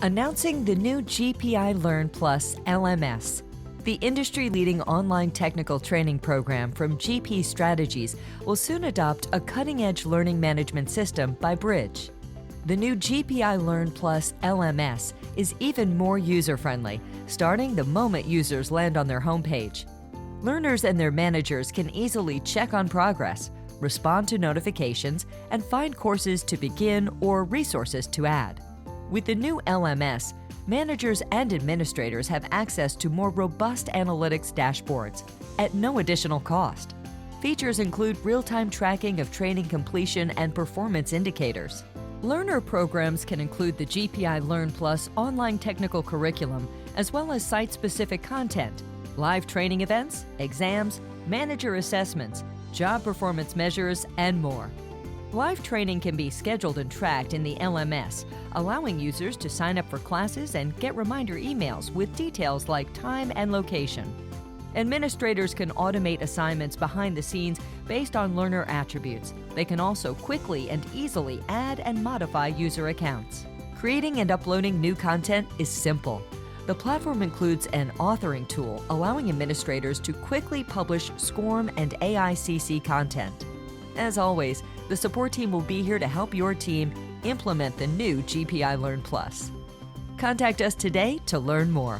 Announcing the new GPiLEARN Plus LMS, the industry-leading online technical training program from GP Strategies will soon adopt a cutting-edge learning management system by Bridge. The new GPiLEARN Plus LMS is even more user-friendly, starting the moment users land on their homepage. Learners and their managers can easily check on progress, respond to notifications, and find courses to begin or resources to add. With the new LMS, managers and administrators have access to more robust analytics dashboards at no additional cost. Features include real-time tracking of training completion and performance indicators. Learner programs can include the GPiLEARN Plus online technical curriculum, as well as site-specific content, live training events, exams, manager assessments, job performance measures, and more. Live training can be scheduled and tracked in the LMS, allowing users to sign up for classes and get reminder emails with details like time and location. Administrators can automate assignments behind the scenes based on learner attributes. They can also quickly and easily add and modify user accounts. Creating and uploading new content is simple. The platform includes an authoring tool allowing administrators to quickly publish SCORM and AICC content. As always, the support team will be here to help your team implement the new GPiLEARN Plus. Contact us today to learn more.